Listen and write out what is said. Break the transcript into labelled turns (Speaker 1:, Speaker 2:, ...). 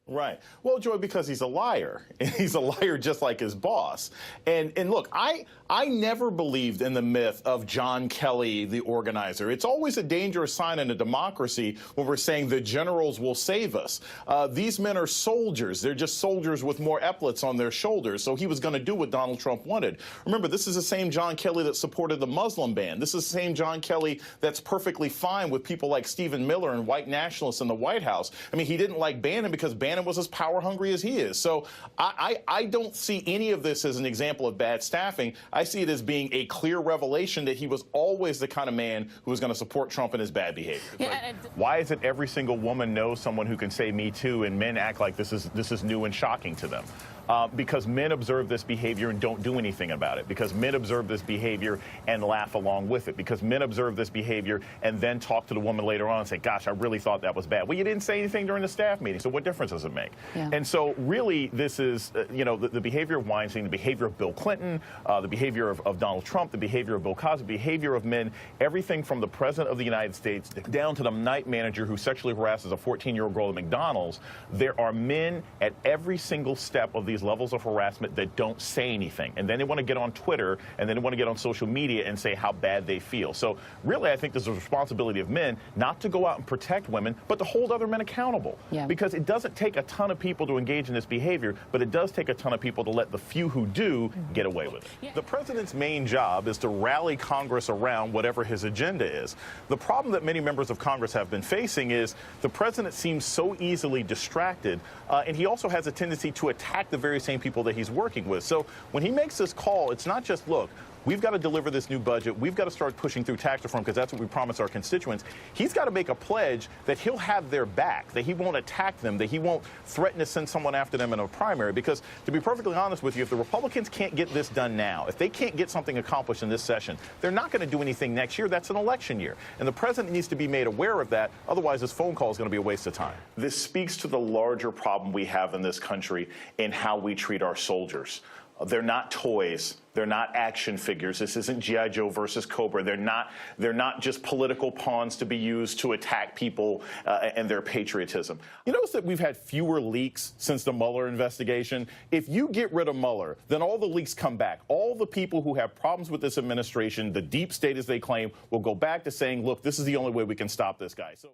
Speaker 1: Right. Well, Joy, because he's a liar. And he's a liar just like his boss. And look, I never believed in the myth of John Kelly, the organizer. It's always a dangerous sign in a democracy when we're saying the generals will save us. These men are soldiers. They're just soldiers with more epaulets on their shoulders. So he was going to do what Donald Trump wanted. Remember, this is the same John Kelly that supported the Muslim ban. This is the same John Kelly that's perfectly fine with people like Stephen Miller and white nationalists in the White House. I mean, he didn't like Bannon because Bannon was as power hungry as he is. So I don't see any of this as an example of bad staffing. I see it as being a clear revelation that he was always the kind of man who was going to support Trump in his bad behavior.
Speaker 2: Yeah,
Speaker 3: Why is it every single woman knows someone who can say Me Too, and men act like this is new and shocking to them? Because men observe this behavior and don't do anything about it. Because men observe this behavior and laugh along with it. Because men observe this behavior and then talk to the woman later on and say, gosh, I really thought that was bad. Well, you didn't say anything during the staff meeting, so what difference does it make?
Speaker 2: Yeah.
Speaker 3: And so really this is, the behavior of Weinstein, the behavior of Bill Clinton, the behavior of Donald Trump, the behavior of Bill Cosby, the behavior of men, everything from the President of the United States down to the night manager who sexually harasses a 14-year-old girl at McDonald's. There are men at every single step of these levels of harassment that don't say anything. And then they want to get on Twitter and then they want to get on social media and say how bad they feel. So really, I think there's a responsibility of men not to go out and protect women, but to hold other men accountable.
Speaker 2: Yeah.
Speaker 3: Because it doesn't take a ton of people to engage in this behavior, but it does take a ton of people to let the few who do get away with it.
Speaker 2: Yeah.
Speaker 3: The president's main job is to rally Congress around whatever his agenda is. The problem that many members of Congress have been facing is the president seems so easily distracted, and he also has a tendency to attack the very same people that he's working with. So when he makes this call, it's not just, look, we've got to deliver this new budget. We've got to start pushing through tax reform because that's what we promise our constituents. He's got to make a pledge that he'll have their back, that he won't attack them, that he won't threaten to send someone after them in a primary. Because to be perfectly honest with you, if the Republicans can't get this done now, if they can't get something accomplished in this session, they're not going to do anything next year. That's an election year. And the president needs to be made aware of that. Otherwise, this phone call is going to be a waste of time. This speaks to the larger problem we have in this country in how we treat our soldiers. They're not toys. They're not action figures. This isn't G.I. Joe versus Cobra. They're not just political pawns to be used to attack people and their patriotism. You notice that we've had fewer leaks since the Mueller investigation. If you get rid of Mueller, then all the leaks come back. All the people who have problems with this administration, the deep state as they claim, will go back to saying, look, this is the only way we can stop this guy. So